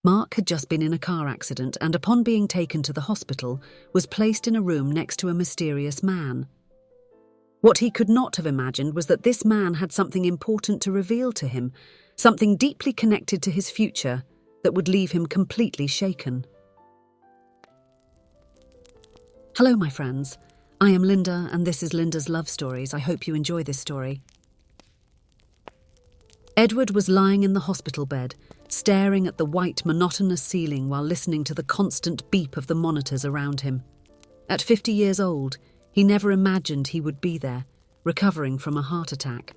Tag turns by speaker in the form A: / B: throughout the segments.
A: Mark had just been in a car accident and, upon being taken to the hospital, was placed in a room next to a mysterious man. What he could not have imagined was that this man had something important to reveal to him, something deeply connected to his future that would leave him completely shaken. Hello, my friends. I am Linda, and this is Linda's Love Stories. I hope you enjoy this story. Edward was lying in the hospital bed, staring at the white, monotonous ceiling while listening to the constant beep of the monitors around him. At 50 years old, he never imagined he would be there, recovering from a heart attack.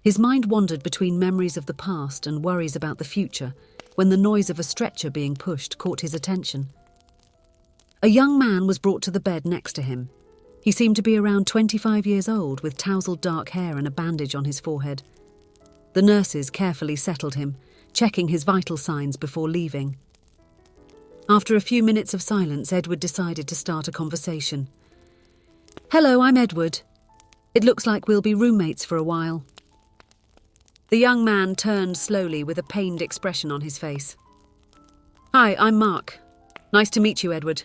A: His mind wandered between memories of the past and worries about the future when the noise of a stretcher being pushed caught his attention. A young man was brought to the bed next to him. He seemed to be around 25 years old, with tousled dark hair and a bandage on his forehead. The nurses carefully settled him, checking his vital signs before leaving. After a few minutes of silence, Edward decided to start a conversation. "Hello, I'm Edward. It looks like we'll be roommates for a while." The young man turned slowly with a pained expression on his face. "Hi, I'm Mark. Nice to meet you, Edward."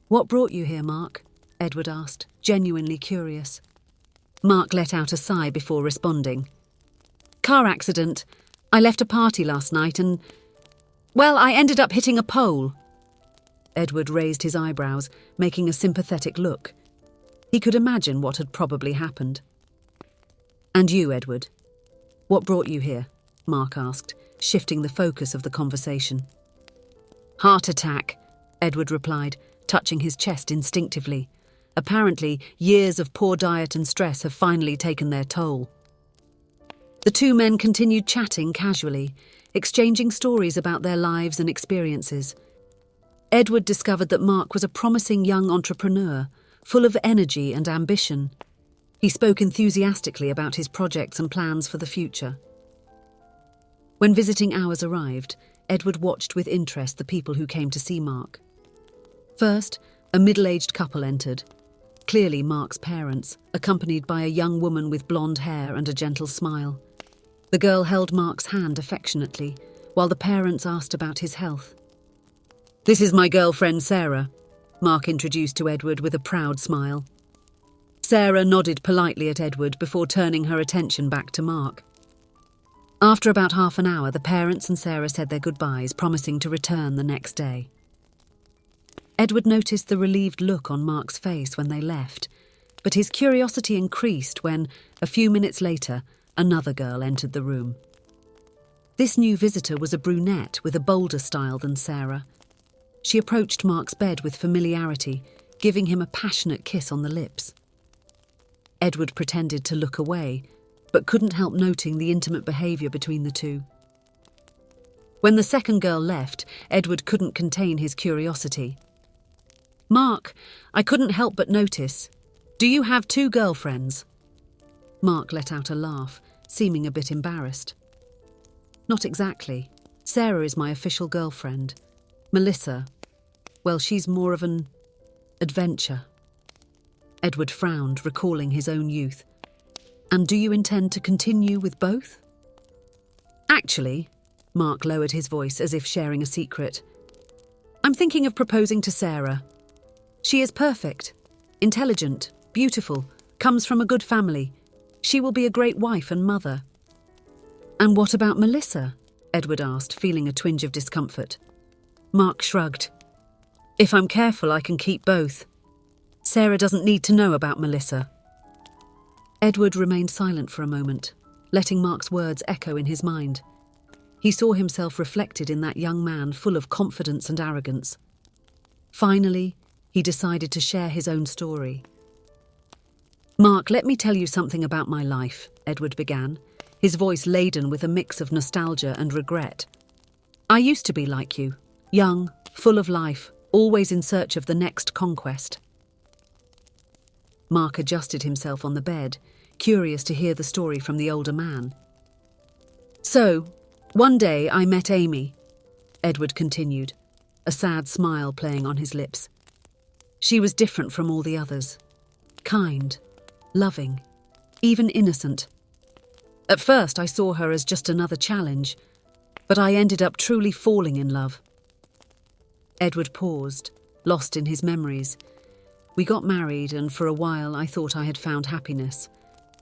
A: "What brought you here, Mark?" Edward asked, genuinely curious. Mark let out a sigh before responding. "Car accident. I left a party last night and, well, I ended up hitting a pole." Edward raised his eyebrows, making a sympathetic look. He could imagine what had probably happened. "And you, Edward? What brought you here?" Mark asked, shifting the focus of the conversation. "Heart attack," Edward replied, touching his chest instinctively. Apparently, years of poor diet and stress have finally taken their toll. The two men continued chatting casually, exchanging stories about their lives and experiences. Edward discovered that Mark was a promising young entrepreneur, full of energy and ambition. He spoke enthusiastically about his projects and plans for the future. When visiting hours arrived, Edward watched with interest the people who came to see Mark. First, a middle-aged couple entered. Clearly Mark's parents, accompanied by a young woman with blonde hair and a gentle smile. The girl held Mark's hand affectionately, while the parents asked about his health. "This is my girlfriend Sarah," Mark introduced to Edward with a proud smile. Sarah nodded politely at Edward before turning her attention back to Mark. After about half an hour, the parents and Sarah said their goodbyes, promising to return the next day. Edward noticed the relieved look on Mark's face when they left, but his curiosity increased when, a few minutes later, another girl entered the room. This new visitor was a brunette with a bolder style than Sarah. She approached Mark's bed with familiarity, giving him a passionate kiss on the lips. Edward pretended to look away, but couldn't help noting the intimate behaviour between the two. When the second girl left, Edward couldn't contain his curiosity. "Mark, I couldn't help but notice. Do you have two girlfriends?" Mark let out a laugh, seeming a bit embarrassed. "Not exactly. Sarah is my official girlfriend. Melissa, well, she's more of an adventure." Edward frowned, recalling his own youth. "And do you intend to continue with both?" "Actually," Mark lowered his voice as if sharing a secret, "I'm thinking of proposing to Sarah. She is perfect, intelligent, beautiful, comes from a good family. She will be a great wife and mother." "And what about Melissa?" Edward asked, feeling a twinge of discomfort. Mark shrugged. "If I'm careful, I can keep both. Sarah doesn't need to know about Melissa." Edward remained silent for a moment, letting Mark's words echo in his mind. He saw himself reflected in that young man full of confidence and arrogance. Finally, he decided to share his own story. "Mark, let me tell you something about my life," Edward began, his voice laden with a mix of nostalgia and regret. "I used to be like you, young, full of life, always in search of the next conquest." Mark adjusted himself on the bed, curious to hear the story from the older man. "So, one day I met Amy," Edward continued, a sad smile playing on his lips. "She was different from all the others. Kind, loving, even innocent. At first I saw her as just another challenge, But I ended up truly falling in love. Edward paused, lost in his memories. We got married, and for a while I thought I had found happiness.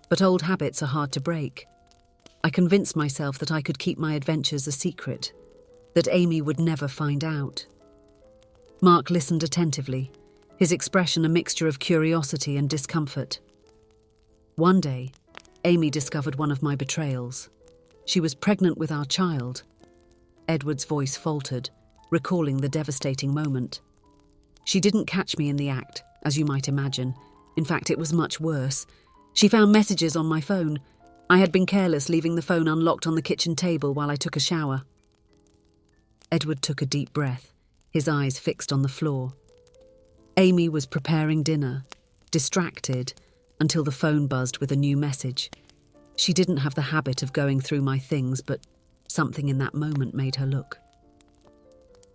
A: But old habits are hard to break. I convinced myself that I could keep my adventures a secret, that Amy would never find out. Mark listened attentively, his expression a mixture of curiosity and discomfort. One day, Amy discovered one of my betrayals. She was pregnant with our child. Edward's voice faltered, recalling the devastating moment. She didn't catch me in the act, as you might imagine. In fact, it was much worse. She found messages on my phone. I had been careless, leaving the phone unlocked on the kitchen table while I took a shower. Edward took a deep breath, his eyes fixed on the floor. Amy was preparing dinner, distracted, until the phone buzzed with a new message. She didn't have the habit of going through my things, but something in that moment made her look.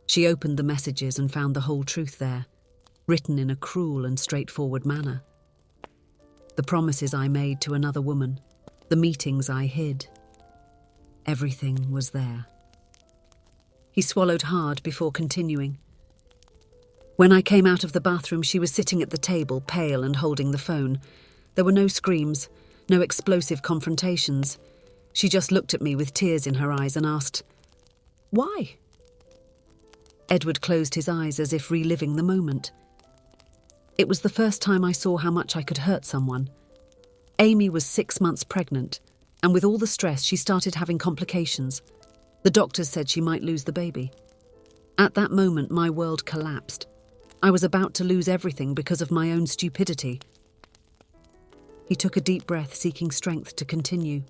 A: She opened the messages and found the whole truth there, written in a cruel and straightforward manner. The promises I made to another woman, the meetings I hid. Everything was there. He swallowed hard before continuing. When I came out of the bathroom, she was sitting at the table, pale and holding the phone. There were no screams, no explosive confrontations. She just looked at me with tears in her eyes and asked, "Why?" Edward closed his eyes as if reliving the moment. It was the first time I saw how much I could hurt someone. Amy was 6 months pregnant, and with all the stress, she started having complications. The doctors said she might lose the baby. At that moment, my world collapsed. I was about to lose everything because of my own stupidity. He took a deep breath, seeking strength to continue.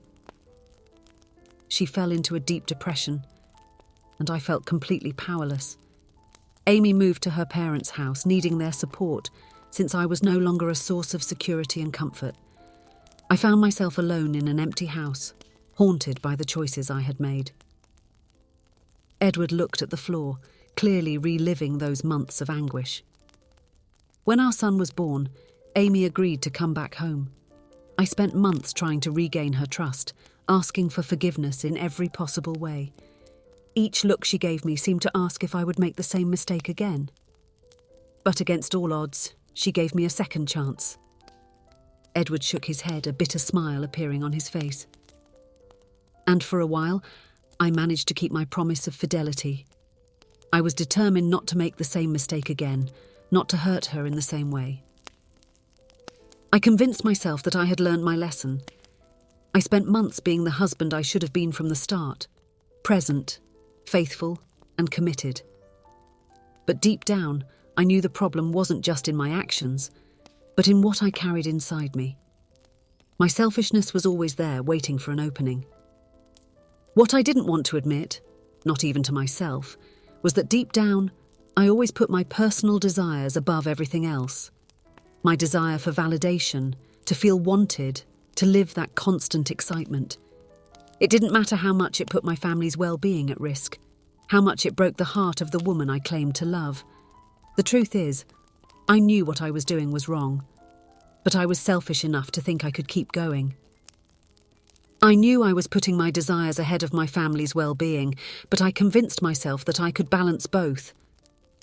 A: She fell into a deep depression, and I felt completely powerless. Amy moved to her parents' house, needing their support, since I was no longer a source of security and comfort. I found myself alone in an empty house, haunted by the choices I had made. Edward looked at the floor, clearly reliving those months of anguish. When our son was born, Amy agreed to come back home. I spent months trying to regain her trust, asking for forgiveness in every possible way. Each look she gave me seemed to ask if I would make the same mistake again. But against all odds, she gave me a second chance. Edward shook his head, a bitter smile appearing on his face. And for a while, I managed to keep my promise of fidelity. I was determined not to make the same mistake again, not to hurt her in the same way. I convinced myself that I had learned my lesson. I spent months being the husband I should have been from the start, present, faithful, and committed. But deep down, I knew the problem wasn't just in my actions, but in what I carried inside me. My selfishness was always there, waiting for an opening. What I didn't want to admit, not even to myself, was that deep down, I always put my personal desires above everything else. My desire for validation, to feel wanted, to live that constant excitement. It didn't matter how much it put my family's well-being at risk, how much it broke the heart of the woman I claimed to love. The truth is, I knew what I was doing was wrong, but I was selfish enough to think I could keep going. I knew I was putting my desires ahead of my family's well-being, but I convinced myself that I could balance both.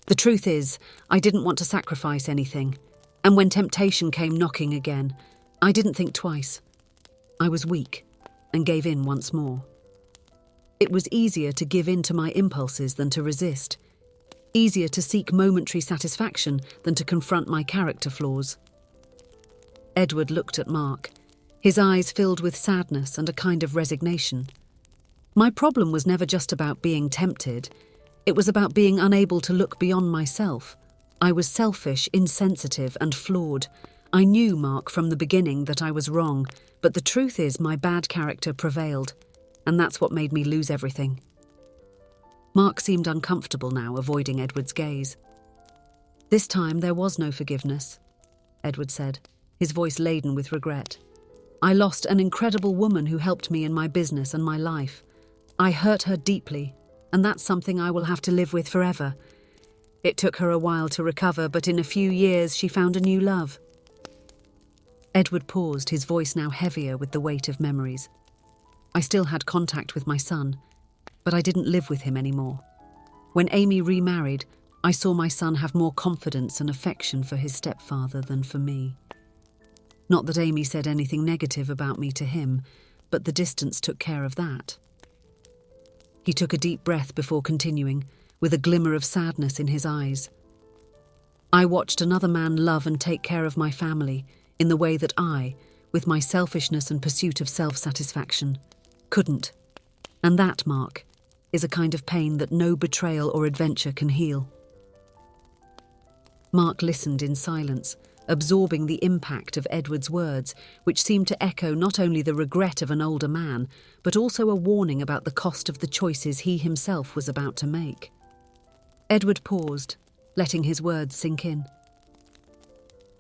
A: The truth is, I didn't want to sacrifice anything, and when temptation came knocking again, I didn't think twice. I was weak and gave in once more. It was easier to give in to my impulses than to resist, easier to seek momentary satisfaction than to confront my character flaws. Edward looked at Mark, his eyes filled with sadness and a kind of resignation. My problem was never just about being tempted. It was about being unable to look beyond myself. I was selfish, insensitive, and flawed. I knew, Mark, from the beginning that I was wrong, but the truth is my bad character prevailed, and that's what made me lose everything. Mark seemed uncomfortable now, avoiding Edward's gaze. This time there was no forgiveness, Edward said, his voice laden with regret. I lost an incredible woman who helped me in my business and my life. I hurt her deeply, and that's something I will have to live with forever. It took her a while to recover, but in a few years she found a new love. Edward paused, his voice now heavier with the weight of memories. I still had contact with my son. but I didn't live with him anymore. When Amy remarried, I saw my son have more confidence and affection for his stepfather than for me. Not that Amy said anything negative about me to him, but the distance took care of that. He took a deep breath before continuing, with a glimmer of sadness in his eyes. I watched another man love and take care of my family in the way that I, with my selfishness and pursuit of self-satisfaction, couldn't. And that, Mark, is a kind of pain that no betrayal or adventure can heal. Mark listened in silence, absorbing the impact of Edward's words, which seemed to echo not only the regret of an older man, but also a warning about the cost of the choices he himself was about to make. Edward paused, letting his words sink in.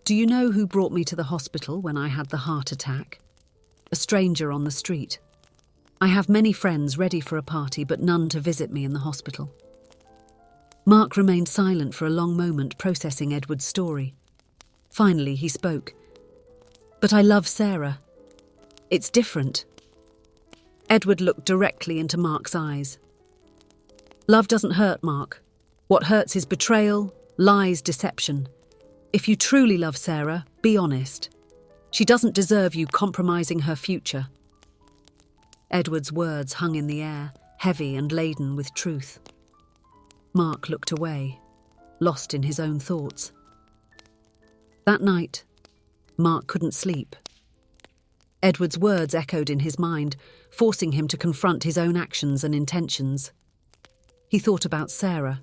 A: Do you know who brought me to the hospital when I had the heart attack? A stranger on the street. I have many friends ready for a party, but none to visit me in the hospital. Mark remained silent for a long moment, processing Edward's story. Finally, he spoke. But I love Sarah. It's different. Edward looked directly into Mark's eyes. Love doesn't hurt, Mark. What hurts is betrayal, lies, deception. If you truly love Sarah, be honest. She doesn't deserve you compromising her future. Edward's words hung in the air, heavy and laden with truth. Mark looked away, lost in his own thoughts. That night, Mark couldn't sleep. Edward's words echoed in his mind, forcing him to confront his own actions and intentions. He thought about Sarah,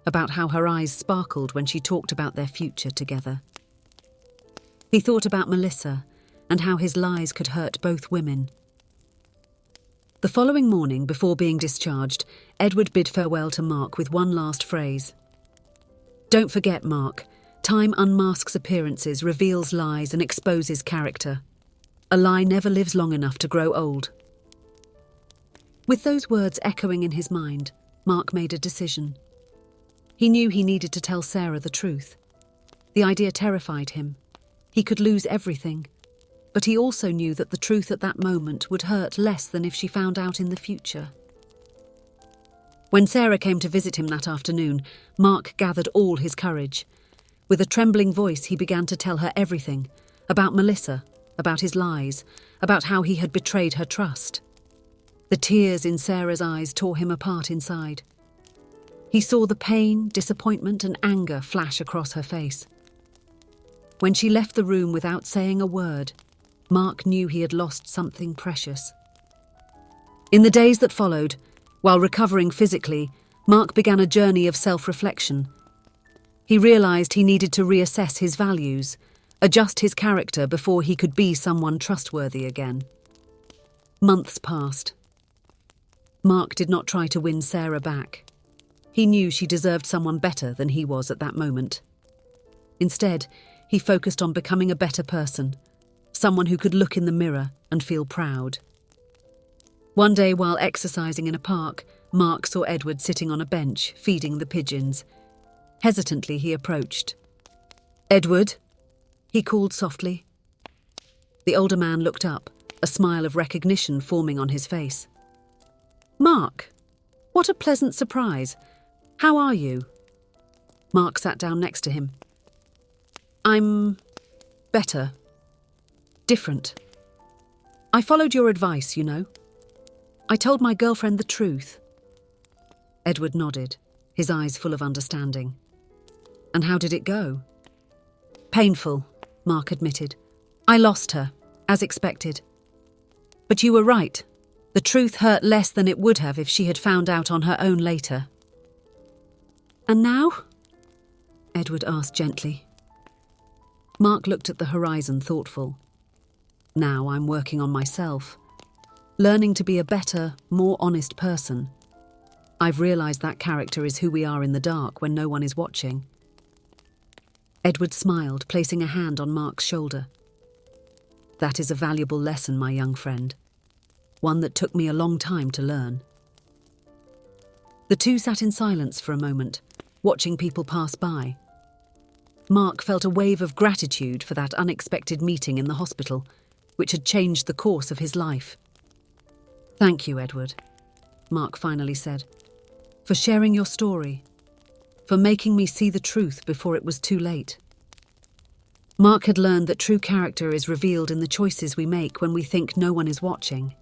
A: about how her eyes sparkled when she talked about their future together. He thought about Melissa and how his lies could hurt both women. The following morning, before being discharged, Edward bid farewell to Mark with one last phrase. Don't forget, Mark, time unmasks appearances, reveals lies and exposes character. A lie never lives long enough to grow old. With those words echoing in his mind, Mark made a decision. He knew he needed to tell Sarah the truth. The idea terrified him. He could lose everything. But he also knew that the truth at that moment would hurt less than if she found out in the future. When Sarah came to visit him that afternoon, Mark gathered all his courage. With a trembling voice, he began to tell her everything, about Melissa, about his lies, about how he had betrayed her trust. The tears in Sarah's eyes tore him apart inside. He saw the pain, disappointment and anger flash across her face. When she left the room without saying a word, Mark knew he had lost something precious. In the days that followed, while recovering physically, Mark began a journey of self-reflection. He realised he needed to reassess his values, adjust his character before he could be someone trustworthy again. Months passed. Mark did not try to win Sarah back. He knew she deserved someone better than he was at that moment. Instead, he focused on becoming a better person, someone who could look in the mirror and feel proud. One day, while exercising in a park, Mark saw Edward sitting on a bench, feeding the pigeons. Hesitantly, he approached. "Edward," he called softly. The older man looked up, a smile of recognition forming on his face. "Mark, what a pleasant surprise. How are you?" Mark sat down next to him. "I'm better. Different. I followed your advice, you know. I told my girlfriend the truth." Edward nodded, his eyes full of understanding. "And how did it go?" "Painful," Mark admitted. "I lost her, as expected. But you were right. The truth hurt less than it would have if she had found out on her own later." "And now?" Edward asked gently. Mark looked at the horizon, thoughtful. "Now I'm working on myself, learning to be a better, more honest person. I've realised that character is who we are in the dark when no one is watching." Edward smiled, placing a hand on Mark's shoulder. "That is a valuable lesson, my young friend. One that took me a long time to learn." The two sat in silence for a moment, watching people pass by. Mark felt a wave of gratitude for that unexpected meeting in the hospital, which had changed the course of his life. "Thank you, Edward. Mark finally said. For sharing your story. For making me see the truth before it was too late. Mark had learned that true character is revealed in the choices we make when we think no one is watching.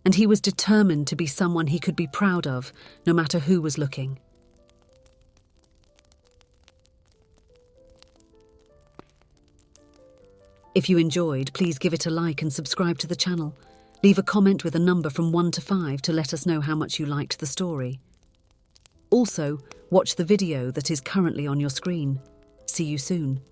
A: And he was determined to be someone he could be proud of, no matter who was looking. If you enjoyed, please give it a like and subscribe to the channel. Leave a comment with a number from 1 to 5 to let us know how much you liked the story. Also, watch the video that is currently on your screen. See you soon.